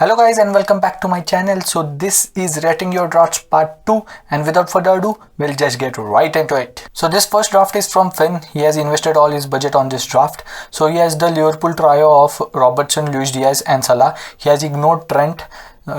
Hello guys and welcome back to my channel. So this is rating your drafts part 2, and without further ado we'll just get right into it. So this first draft is from Finn. He has invested all his budget on this draft. So he has the Liverpool trio of Robertson, Luis Diaz and Salah. He has ignored Trent.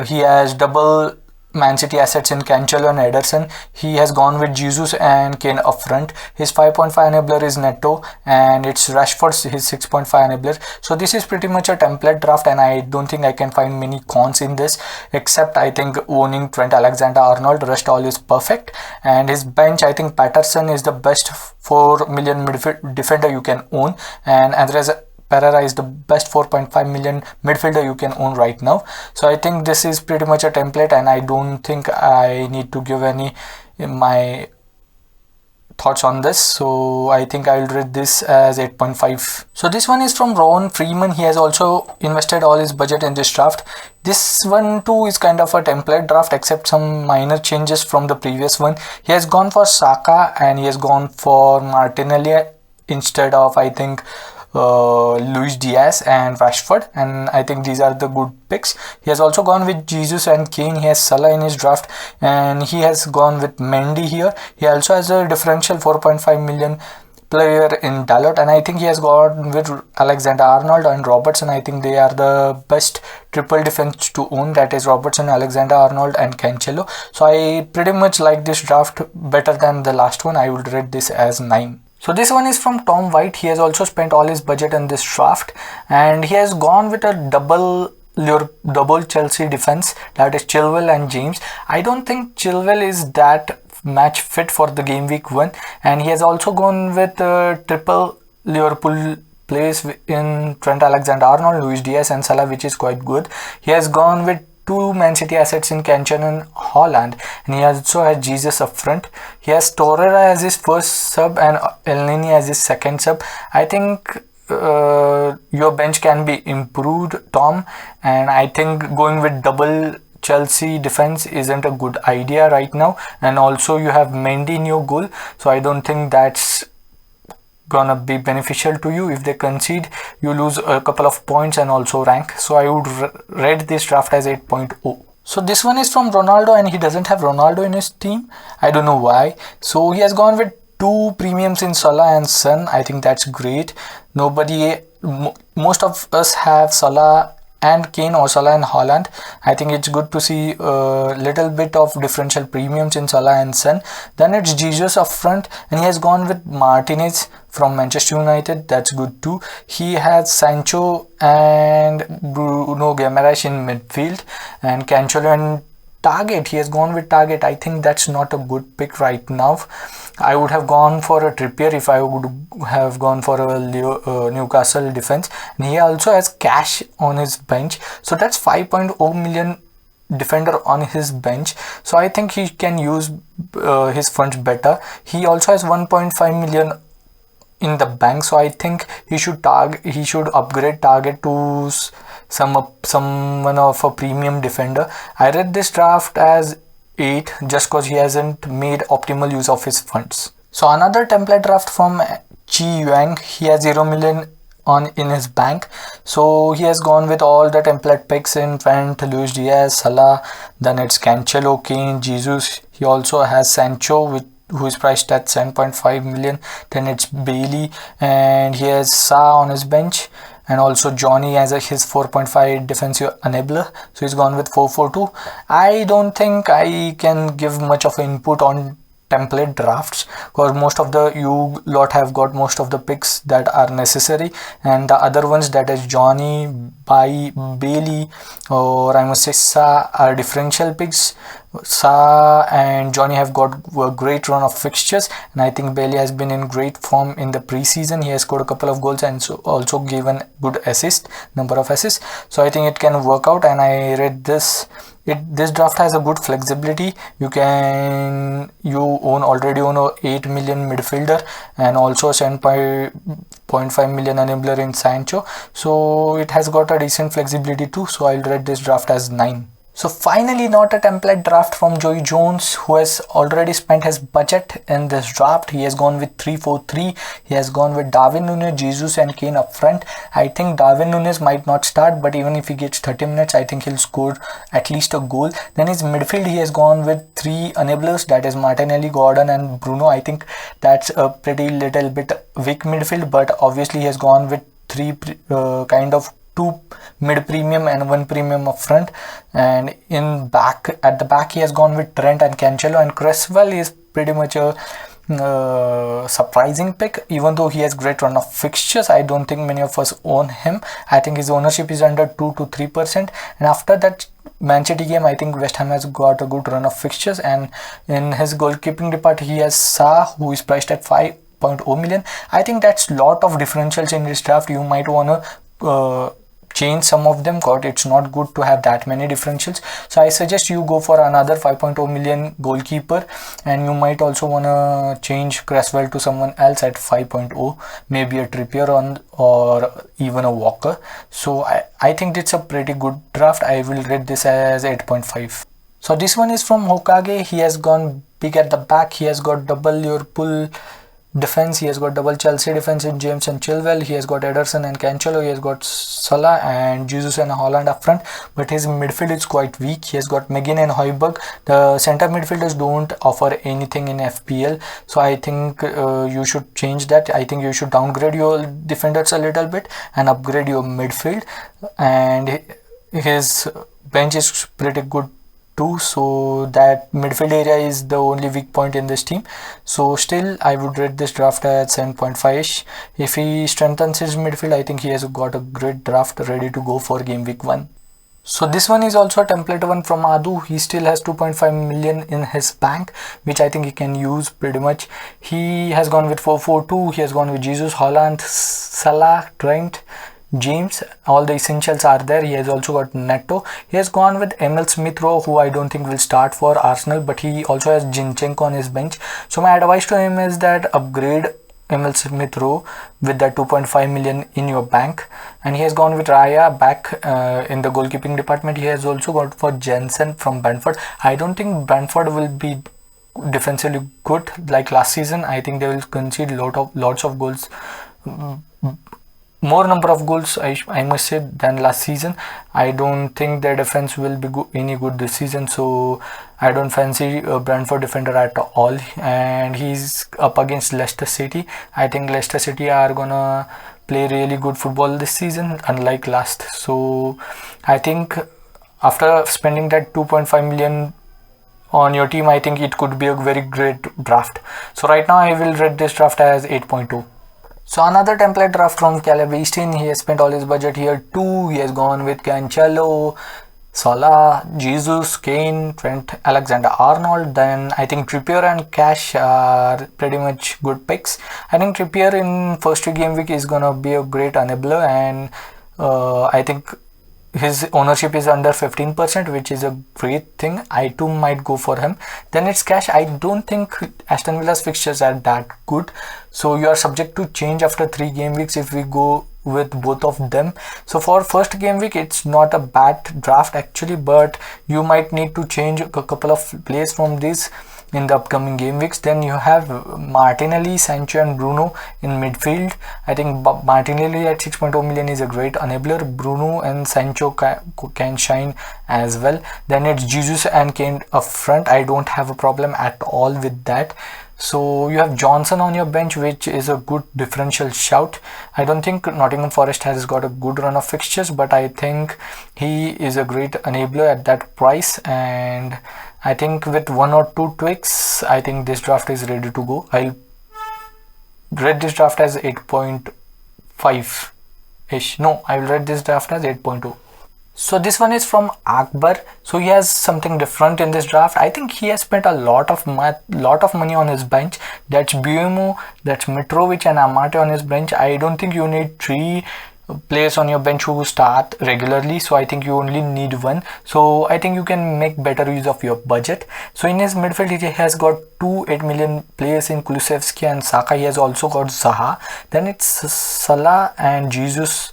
He has double Man City assets in Cancelo and Ederson. He has gone with Jesus and Kane up front. His 5.5 enabler is Neto and it's Rashford's his 6.5 enabler. So this is pretty much a template draft, and I don't think I can find many cons in this, except I think owning Trent Alexander-Arnold. Rest all is perfect. And his bench, I think Patterson is the best 4 million midfield defender you can own, and Andres Pereira is the best 4.5 million midfielder you can own right now. So I think this is pretty much a template, and I don't think I need to give any my thoughts on this. So I think I'll rate this as 8.5. So this one is from ROWAN FREEMAN. He has also invested all his budget in this draft. This one too is kind of a template draft, except some minor changes from the previous one. He has gone for Saka and he has gone for Martinelli instead of, I think, Luis Diaz and Rashford, and I think these are the good picks. He has also gone with Jesus and Kane. He has Salah in his draft, and he has gone with Mendy here. He also has a differential 4.5 million player in Dalot, and I think he has gone with Alexander-Arnold and Robertson. I think they are the best triple defense to own, that is Robertson, Alexander-Arnold and Cancelo. So I pretty much like this draft better than the last one. I would rate this as 9. So this one is from Tom White. He has also spent all his budget on this draft, and he has gone with a double Chelsea defense, that is Chilwell and James. I don't think Chilwell is that match fit for the game week 1, and he has also gone with triple Liverpool plays in Trent Alexander-Arnold, Luis Diaz and Salah, which is quite good. He has gone with 2 Man City assets in Cancelo and Holland, and he also has Jesus up front. He has Torreira as his first sub and Elneny as his second sub. I think your bench can be improved, Tom, and I think going with double Chelsea defense isn't a good idea right now. And also you have Mendy in your goal, so I don't think that's gonna be beneficial to you. If they concede, you lose a couple of points and also rank. So I would rate this draft as 8.0. So this one is from Ronaldo, and he doesn't have Ronaldo in his team. I don't know why. So he has gone with 2 premiums in Salah and Son. I think that's great. Most of us have Salah and Kane or Salah and Holland. I think it's good to see a little bit of differential premiums in Salah and Son. Then it's Jesus up front, and he has gone with Martinez from Manchester United. That's good too. He has Sancho and Bruno Guimaraes in midfield, and Cancelo and Target. He has gone with Target. I think that's not a good pick right now. I would have gone for a Trippier if I would have gone for a Newcastle defense. And he also has cash on his bench, so that's 5.0 million defender on his bench. So I think he can use his funds better. He also has 1.5 million in the bank, so I think he should upgrade Target to someone of a premium defender. I read this draft as 8 just because he hasn't made optimal use of his funds. So another template draft from YEUNG. He has 0 million in his bank, so he has gone with all the template picks in Trent, Luis Diaz, Salah, then it's Cancelo, Kane, Jesus. He also has Sancho who is priced at 7.5 million. Then it's Bailey, and he has Sa on his bench, and also Johnny as his 4.5 defensive enabler. So he's gone with 4-4-2. I don't think I can give much of input on template drafts, because most of you lot have got most of the picks that are necessary, and the other ones, that is Johnny, Bailey, or I must say Sa, are differential picks. Sa and Johnny have got a great run of fixtures, and I think Bailey has been in great form in the preseason. He has scored a couple of goals and also given good number of assists. So I think it can work out, and I rate this. This draft has a good flexibility. You already own a 8 million midfielder and also 7.5 million enabler in Sancho. So it has got a decent flexibility too. So I'll rate this draft as 9. So finally, not a template draft from Joey Jones, who has already spent his budget in this draft. He has gone with 3-4-3. He has gone with Darwin Núñez, Jesus and Kane up front. I think Darwin Núñez might not start, but even if he gets 30 minutes, I think he'll score at least a goal. Then his midfield, he has gone with 3 enablers, that is Martinelli, Gordon and Bruno. I think that's a pretty little bit weak midfield, but obviously he has gone with 3 kind of 2 mid premium and 1 premium up front, and at the back he has gone with Trent and Cancelo, and Cresswell is pretty much a surprising pick. Even though he has great run of fixtures, I don't think many of us own him. I think his ownership is under 2 to 3%, and after that Man City game, I think West Ham has got a good run of fixtures, and in his goalkeeping department he has Sa, who is priced at 5.0 million. I think that's lot of differentials in this draft. You might want to change some of them, because it's not good to have that many differentials. So I suggest you go for another 5.0 million goalkeeper, and you might also want to change Cresswell to someone else at 5.0, maybe a Trippier or even a Walker. So I think it's a pretty good draft. I will rate this as 8.5. So this one is from Hokage. He has gone big at the back. He has got double Liverpool defense. He has got double Chelsea defense in James and Chilwell. He has got Ederson and Cancelo. He has got Salah and Jesus and Holland up front, but his midfield is quite weak. He has got McGinn and Højbjerg. The center midfielders don't offer anything in FPL, so I think you should change that. I think you should downgrade your defenders a little bit and upgrade your midfield, and his bench is pretty good too, so that midfield area is the only weak point in this team. So still I would rate this draft at 7.5ish. If he strengthens his midfield, I think he has got a great draft ready to go for game week 1. So this one is also a template one from Adu. He still has 2.5 million in his bank, which I think he can use pretty much. He has gone with 4-4-2. He has gone with Jesus, Holland, Salah, Trent, James. All the essentials are there. He has also got Neto. He has gone with Emil Smith Rowe, who I don't think will start for Arsenal, but he also has Zinchenko on his bench. So my advice to him is that upgrade Emil Smith Rowe with that 2.5 million in your bank. And he has gone with Raya back in the goalkeeping department. He has also got for Jensen from Brentford. I don't think Brentford will be defensively good like last season. I think they will concede lots of goals, more number of goals I must say than last season. I don't think their defense will be any good this season, so I don't fancy a Brentford defender at all. And he's up against Leicester City. I think Leicester City are gonna play really good football this season, unlike last. So I think after spending that 2.5 million on your team, I think it could be a very great draft. So right now I will rate this draft as 8.2. So another template draft from Caleb Easton. He has spent all his budget here too. He has gone with Cancelo, Salah, Jesus, Kane, Trent, Alexander-Arnold. Then I think Trippier and Cash are pretty much good picks. I think Trippier in first 2 game week is gonna be a great enabler, and I think his ownership is under 15%, which is a great thing. I too might go for him. Then it's Cash. I don't think Aston Villa's fixtures are that good, so you are subject to change after 3 game weeks if we go with both of them. So for first game week, it's not a bad draft actually, but you might need to change a couple of players from these in the upcoming game weeks. Then you have Martinelli, Sancho and Bruno in midfield. I think Martinelli at 6.0 million is a great enabler. Bruno and Sancho can shine as well. Then it's Jesus and Kane up front. I don't have a problem at all with that. So you have Johnson on your bench, which is a good differential shout. I don't think Nottingham Forest has got a good run of fixtures, but I think he is a great enabler at that price, and I think with 1 or 2 tweaks, I think this draft is ready to go. I'll rate this draft as 8.5 ish. No, I will rate this draft as 8.2. So this one is from Akbar. So he has something different in this draft. I think he has spent a lot of money on his bench. That's Buemo, that's Mitrovic and Amate on his bench. I don't think you need 3 players on your bench who start regularly, so I think you only need 1. So I think you can make better use of your budget. So in his midfield, he has got 2 8 million players in Kulusevski and Saka. He has also got Zaha. Then it's Salah and Jesus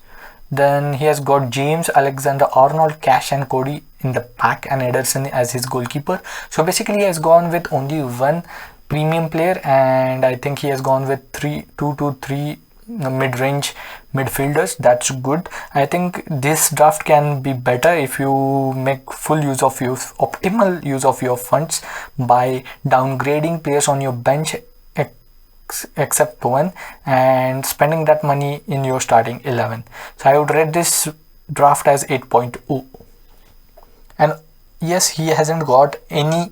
Then he has got James, Alexander Arnold, Cash and Cody in the pack, and Ederson as his goalkeeper. So basically he has gone with only one premium player, and I think he has gone with 2 to 3 mid-range midfielders. That's good. I think this draft can be better if you make full use of your optimal use of your funds by downgrading players on your bench except one and spending that money in your starting 11. So I would rate this draft as 8.0. And yes, he hasn't got any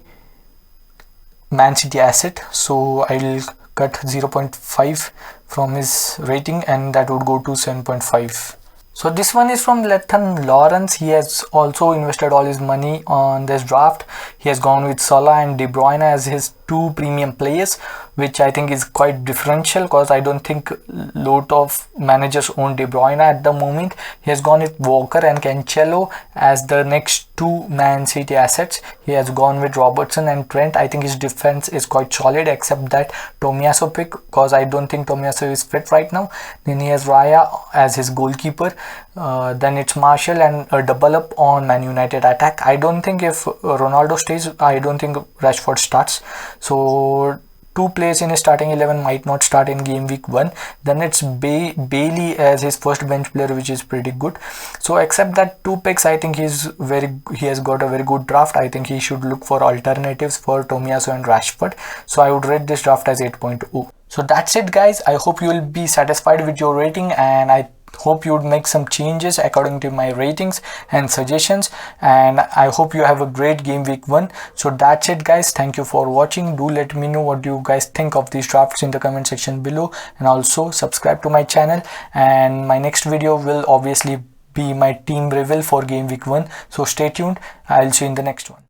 Man City asset, so I'll cut 0.5 from his rating, and that would go to 7.5. So this one is from Lethan Lawrence. He has also invested all his money on this draft. He has gone with Salah and De Bruyne as his 2 premium players, which I think is quite differential because I don't think lot of managers own De Bruyne at the moment. He has gone with Walker and Cancelo as the next 2 Man City assets. He has gone with Robertson and Trent. I think his defense is quite solid except that Tomiyasu pick, because I don't think Tomiyasu is fit right now. Then he has Raya as his goalkeeper. Then it's Martial and a double up on Man United attack. I don't think if Ronaldo stays, I don't think Rashford starts. So 2 players in his starting 11 might not start in game week 1. Then it's Bailey as his first bench player, which is pretty good. So except that 2 picks, I think he has got a very good draft. I think he should look for alternatives for Tomiyasu and Rashford. So I would rate this draft as 8.0. So that's it guys. I hope you will be satisfied with your rating, and I hope you would make some changes according to my ratings and suggestions, and I hope you have a great game week 1. So that's it guys. Thank you for watching. Do let me know what you guys think of these drafts in the comment section below, and also subscribe to my channel. And my next video will obviously be my team reveal for game week 1, so stay tuned. I'll see you in the next one.